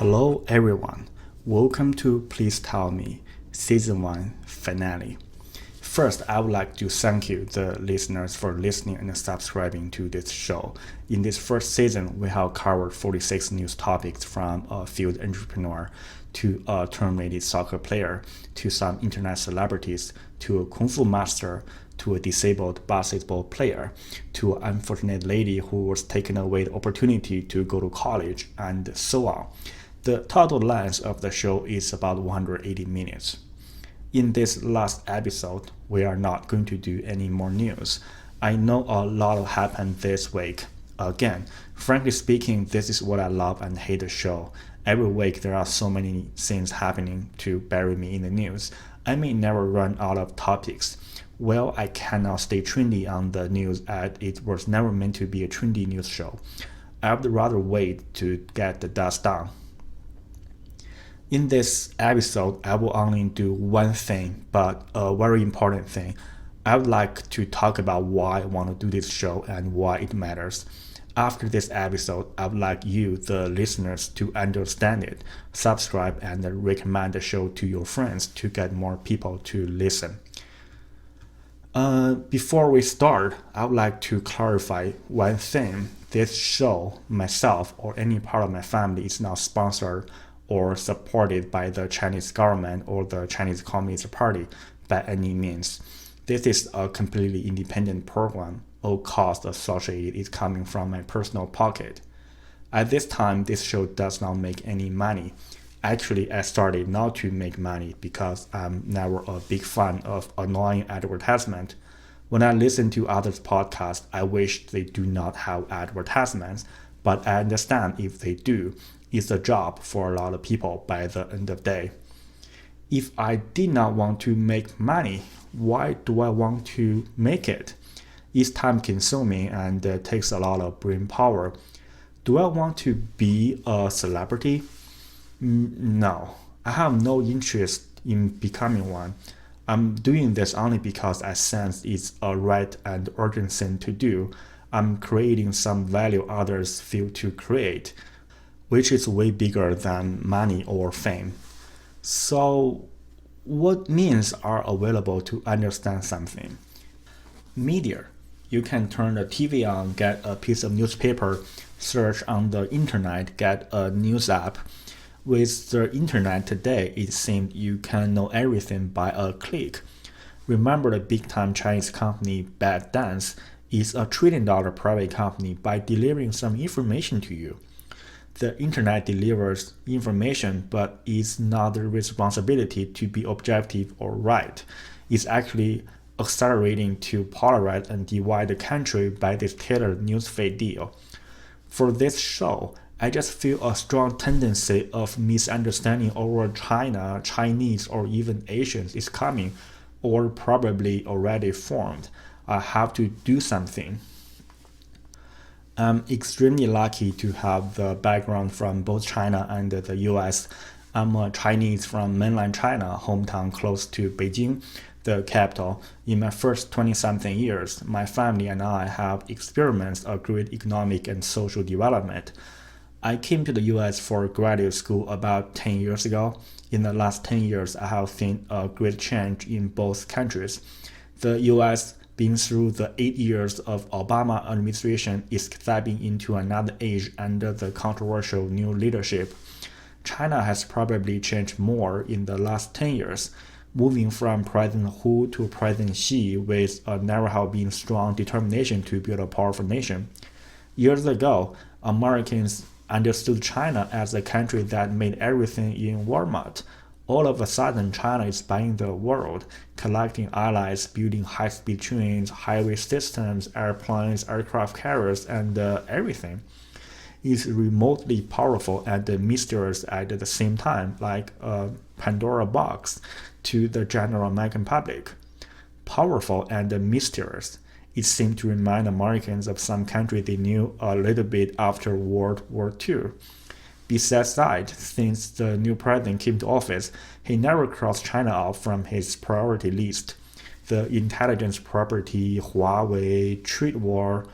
Hello everyone, welcome to Please Tell Me, Season 1 Finale. First, I would like to thank you, the listeners, for listening and subscribing to this show. In this first season, we have covered 46 news topics from a field entrepreneur to a terminated soccer player to some internet celebrities to a kung fu master to a disabled basketball player to an unfortunate lady who was taken away the opportunity to go to college and so on. The total length of the show is about 180 minutes. In this last episode, we are not going to do any more news. I know a lot happened this week. Again, frankly speaking, this is what I love and hate the show. Every week there are so many things happening to bury me in the news. I may never run out of topics. Well, I cannot stay trendy on the news as it was never meant to be a trendy news show. I would rather wait to get the dust down. In this episode, I will only do one thing, but a very important thing. I would like to talk about why I want to do this show and why it matters. After this episode, I would like you, the listeners, to understand it, subscribe, and recommend the show to your friends to get more people to listen. Before we start, I would like to clarify one thing. This show, myself, or any part of my family is not sponsored or supported by the Chinese government or the Chinese Communist Party by any means. This is a completely independent program. All cost associated is coming from my personal pocket. At this time, this show does not make any money. Actually, I started not to make money because I'm never a big fan of annoying advertisement. When I listen to others' podcasts, I wish they do not have advertisements, but I understand if they do. It's a job for a lot of people by the end of the day. If I did not want to make money, why do I want to make it? It's time consuming and takes a lot of brain power. Do I want to be a celebrity? No, I have no interest in becoming one. I'm doing this only because I sense it's a right and urgent thing to do. I'm creating some value others feel to create, which is way bigger than money or fame. So, what means are available to understand something? Media. You can turn the TV on, get a piece of newspaper, search on the internet, get a news app. With the internet today, it seems you can know everything by a click. Remember the big-time Chinese company ByteDance is a $1 trillion private company by delivering some information to you. The internet delivers information, but it's not the responsibility to be objective or right. It's actually accelerating to polarize and divide the country by this tailored newsfeed deal. For this show, I just feel a strong tendency of misunderstanding over China, Chinese, or even Asians is coming, or probably already formed. I have to do something. I'm extremely lucky to have the background from both China and the US. I'm a Chinese from mainland China, hometown close to Beijing, the capital. In my first 20-something years, my family and I have experienced a great economic and social development. I came to the US for graduate school about 10 years ago. In the last 10 years, I have seen a great change in both countries. The US being through the 8 years of Obama administration is stepping into another age under the controversial new leadership. China has probably changed more in the last 10 years, moving from President Hu to President Xi with a never have been strong determination to build a powerful nation. Years ago, Americans understood China as a country that made everything in Walmart. All of a sudden, China is buying the world, collecting allies, building high-speed trains, highway systems, airplanes, aircraft carriers, and everything. It's remotely powerful and mysterious at the same time, like a Pandora box to the general American public. Powerful and mysterious. It seemed to remind Americans of some country they knew a little bit after World War II. Besides that, since the new president came to office, he never crossed China off from his priority list. The intelligence property, Huawei, trade war,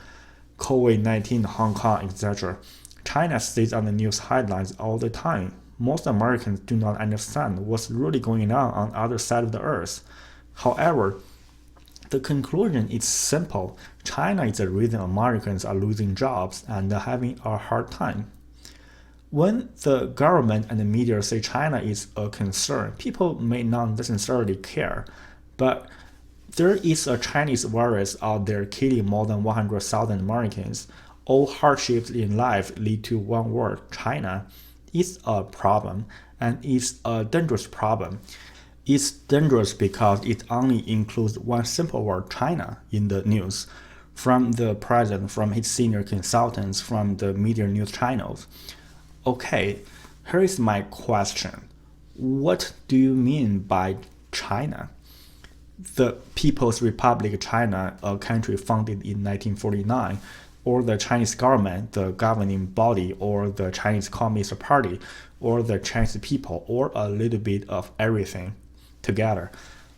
COVID-19 Hong Kong, etc. China stays on the news headlines all the time. Most Americans do not understand what's really going on the other side of the earth. However, the conclusion is simple. China is the reason Americans are losing jobs and having a hard time. When the government and the media say China is a concern, people may not necessarily care. But there is a Chinese virus out there killing more than 100,000 Americans. All hardships in life lead to one word, China. It's a problem, and it's a dangerous problem. It's dangerous because it only includes one simple word, China, in the news, from the president, from his senior consultants, from the media news channels. Okay, here is my question. What do you mean by China? The People's Republic of China, a country founded in 1949, or the Chinese government, the governing body, or the Chinese Communist Party, or the Chinese people, or a little bit of everything together.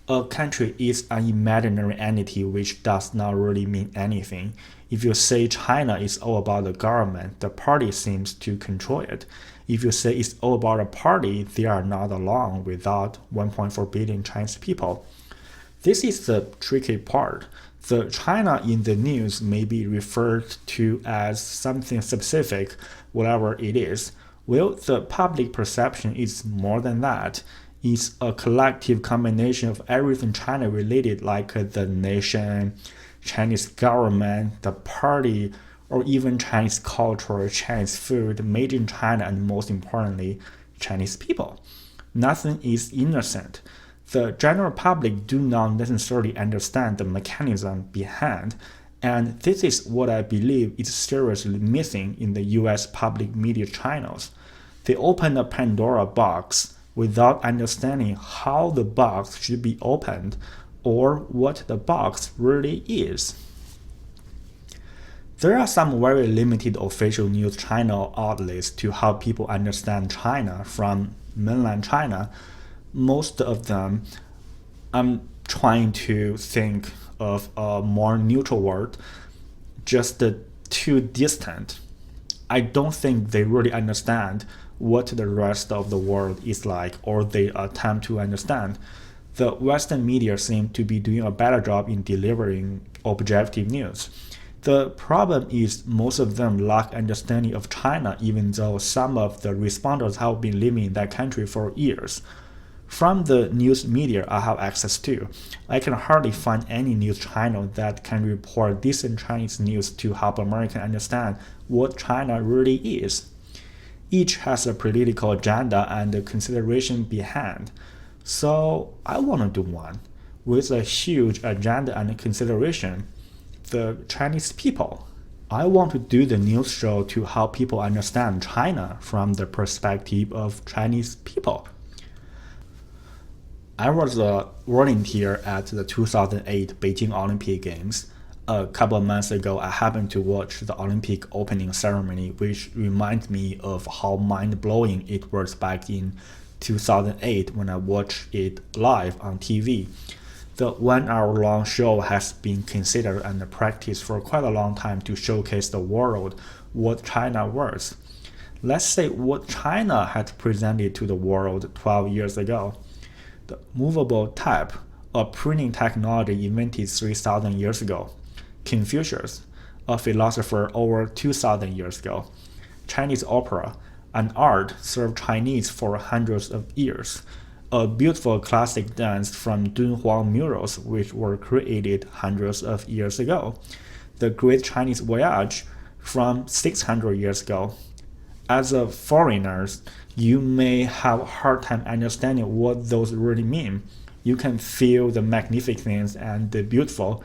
A country is an imaginary entity which does not really mean anything. If you say China is all about the government, the party seems to control it. If you say it's all about a party, they are not alone without 1.4 billion Chinese people. This is the tricky part. The China in the news may be referred to as something specific, whatever it is. Well, the public perception is more than that. It's a collective combination of everything China related, like the nation, Chinese government, the party, or even Chinese culture, Chinese food, made in China, and most importantly, Chinese people. Nothing is innocent. The general public do not necessarily understand the mechanism behind, and this is what I believe is seriously missing in the US public media channels. They open a Pandora box without understanding how the box should be opened or what the box really is. There are some very limited official news channel outlets to help people understand China from mainland China. Most of them, I'm trying to think of a more neutral word, just too distant. I don't think they really understand what the rest of the world is like, or they attempt to understand. The Western media seem to be doing a better job in delivering objective news. The problem is most of them lack understanding of China, even though some of the responders have been living in that country for years. From the news media I have access to, I can hardly find any news channel that can report decent Chinese news to help Americans understand what China really is. Each has a political agenda and a consideration behind. So I want to do one with a huge agenda and consideration. The Chinese people. I want to do the news show to help people understand China from the perspective of Chinese people. I was a volunteer at the 2008 Beijing Olympic Games. A couple of months ago, I happened to watch the Olympic opening ceremony, which reminds me of how mind-blowing it was back in 2008 when I watched it live on TV. The 1 hour-long show has been considered and practiced for quite a long time to showcase the world what China was. Let's say what China had presented to the world 12 years ago. The movable type, a printing technology invented 3,000 years ago. Confucius, a philosopher over 2,000 years ago. Chinese opera, an art served Chinese for hundreds of years. A beautiful classic dance from Dunhuang murals which were created hundreds of years ago. The Great Chinese Voyage from 600 years ago. As a foreigner, you may have a hard time understanding what those really mean. You can feel the magnificence and the beautiful.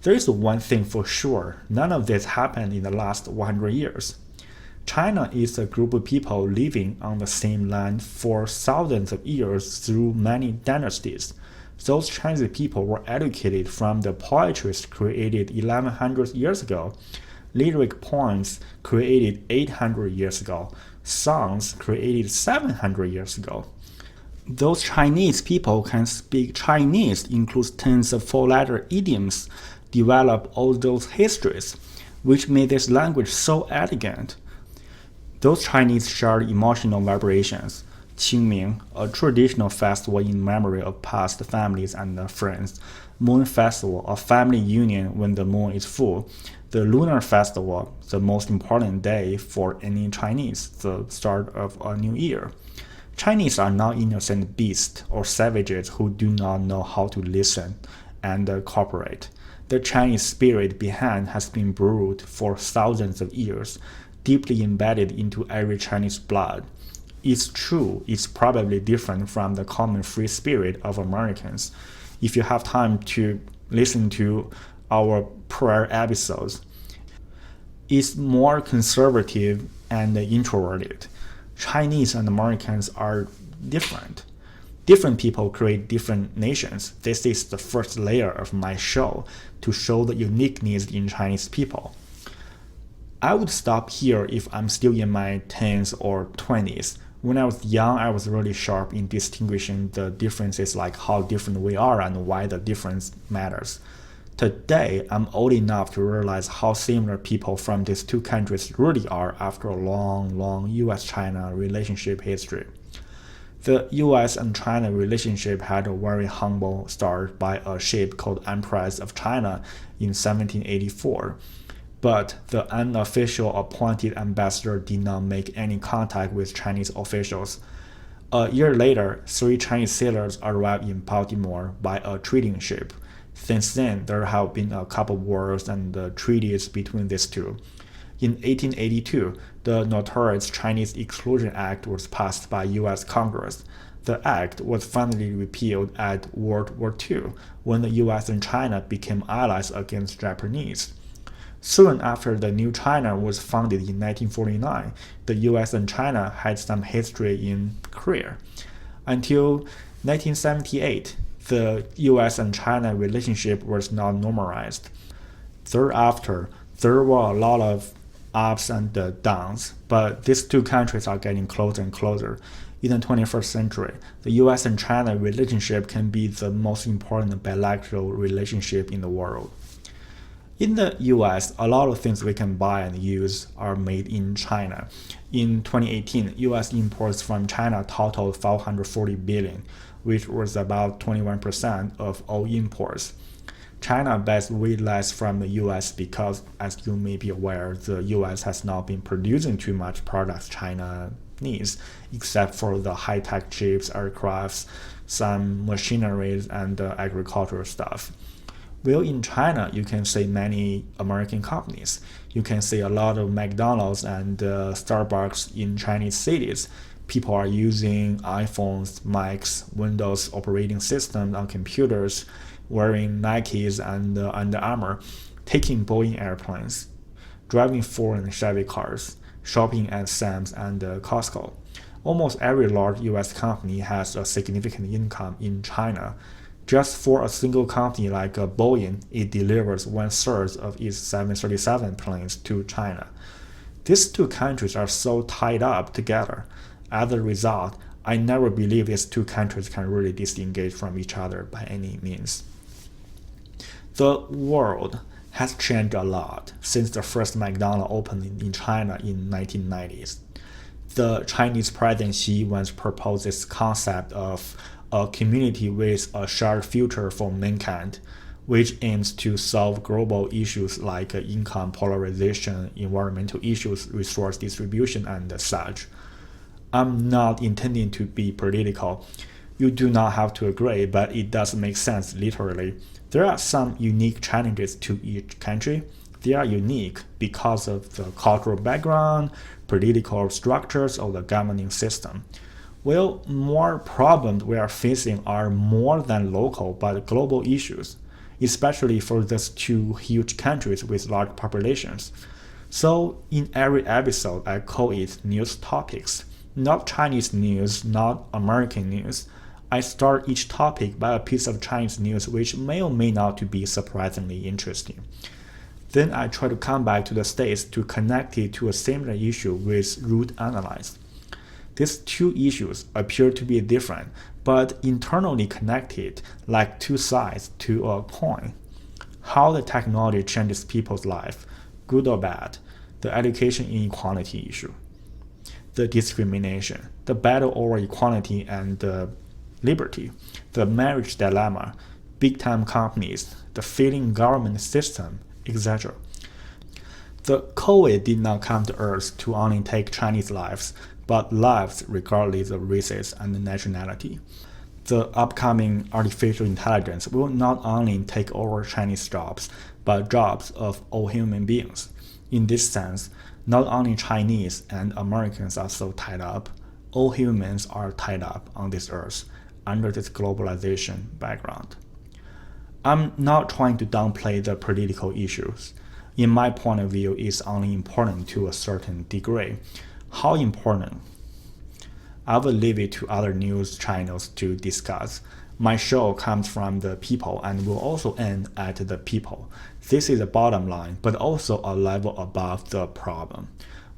There is one thing for sure, none of this happened in the last 100 years. China is a group of people living on the same land for thousands of years through many dynasties. Those Chinese people were educated from the poetry created 1100 years ago, lyric poems created 800 years ago, songs created 700 years ago. Those Chinese people can speak Chinese, includes tons of four-letter idioms, develop all those histories, which made this language so elegant. Those Chinese shared emotional vibrations. Qingming, a traditional festival in memory of past families and friends. Moon Festival, a family union when the moon is full. The Lunar Festival, the most important day for any Chinese, the start of a new year. Chinese are not innocent beasts or savages who do not know how to listen and cooperate. The Chinese spirit behind has been brewed for thousands of years, deeply embedded into every Chinese blood. It's true, it's probably different from the common free spirit of Americans. If you have time to listen to our prior episodes, it's more conservative and introverted. Chinese and Americans are different. Different people create different nations. This is the first layer of my show to show the uniqueness in Chinese people. I would stop here if I'm still in my 10s or 20s. When I was young, I was really sharp in distinguishing the differences, like how different we are and why the difference matters. Today, I'm old enough to realize how similar people from these two countries really are after a long US-China relationship history. The US and China relationship had a very humble start by a ship called Empress of China in 1784. But the unofficial appointed ambassador did not make any contact with Chinese officials. A year later, 3 Chinese sailors arrived in Baltimore by a trading ship. Since then, there have been a couple wars and treaties between these two. In 1882, the notorious Chinese Exclusion Act was passed by U.S. Congress. The act was finally repealed at World War II, when the U.S. and China became allies against Japanese. Soon after the new China was founded in 1949, the US and China had some history in Korea. Until 1978, the US and China relationship was not normalized. Thereafter, there were a lot of ups and downs, but these two countries are getting closer and closer. In the 21st century, the US and China relationship can be the most important bilateral relationship in the world. In the US, a lot of things we can buy and use are made in China. In 2018, US imports from China totaled 540 billion, which was about 21% of all imports. China buys way less from the US because, as you may be aware, the US has not been producing too much products China needs, except for the high-tech chips, aircrafts, some machineries, and agricultural stuff. Well, in China, you can see many American companies. You can see a lot of McDonald's and Starbucks in Chinese cities. People are using iPhones, Macs, Windows operating systems on computers, wearing Nikes and Under Armour, taking Boeing airplanes, driving Ford and Chevy cars, shopping at Sam's and Costco. Almost every large US company has a significant income in China. Just for a single company like Boeing, it delivers 1/3 of its 737 planes to China. These two countries are so tied up together. As a result, I never believe these two countries can really disengage from each other by any means. The world has changed a lot since the first McDonald's opened in China in 1990s. The Chinese President Xi once proposed this concept of a community with a shared future for mankind, which aims to solve global issues like income polarization, environmental issues, resource distribution, and such. I'm not intending to be political. You do not have to agree, but it does make sense literally. There are some unique challenges to each country. They are unique because of the cultural background, political structures, or the governing system. Well, more problems we are facing are more than local but global issues, especially for these two huge countries with large populations. So, in every episode, I call it news topics. Not Chinese news, not American news. I start each topic by a piece of Chinese news which may or may not to be surprisingly interesting. Then I try to come back to the States to connect it to a similar issue with root analysis. These two issues appear to be different, but internally connected, like two sides to a coin. How the technology changes people's life, good or bad, the education inequality issue. the discrimination, the battle over equality and liberty, the marriage dilemma, big-time companies, the failing government system, etc. The COVID did not come to Earth to only take Chinese lives, but lives regardless of races and nationality. The upcoming artificial intelligence will not only take over Chinese jobs, but jobs of all human beings. In this sense, not only Chinese and Americans are so tied up, all humans are tied up on this earth under this globalization background. I'm not trying to downplay the political issues. In my point of view, it's only important to a certain degree. How important? I will leave it to other news channels to discuss. My show comes from the people and will also end at the people. This is the bottom line, but also a level above the problem.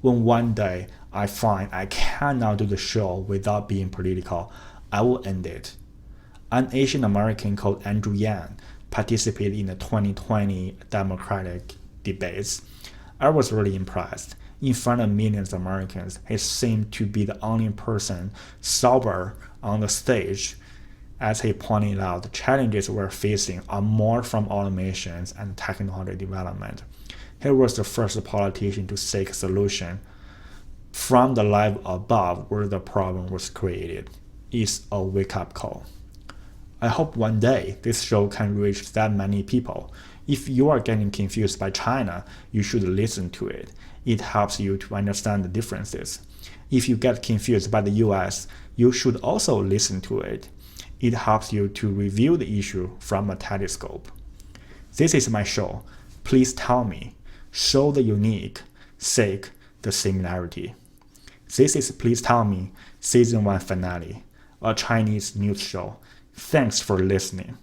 When one day I find I cannot do the show without being political, I will end it. An Asian American called Andrew Yang participated in the 2020 Democratic debates. I was really impressed. In front of millions of Americans, he seemed to be the only person sober on the stage. As he pointed out, the challenges we're facing are more from automations and technology development. He was the first politician to seek a solution from the level above where the problem was created. It's a wake-up call. I hope one day this show can reach that many people. If you are getting confused by China, you should listen to it. It helps you to understand the differences. If you get confused by the US, you should also listen to it. It helps you to review the issue from a telescope. This is my show. Please tell me. Show the unique, seek the similarity. This is Please Tell Me, Season 1 finale, a Chinese news show. Thanks for listening.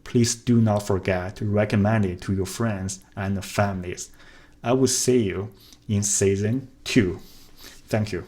Please do not forget to recommend it to your friends and families. I will see you in Season 2. Thank you.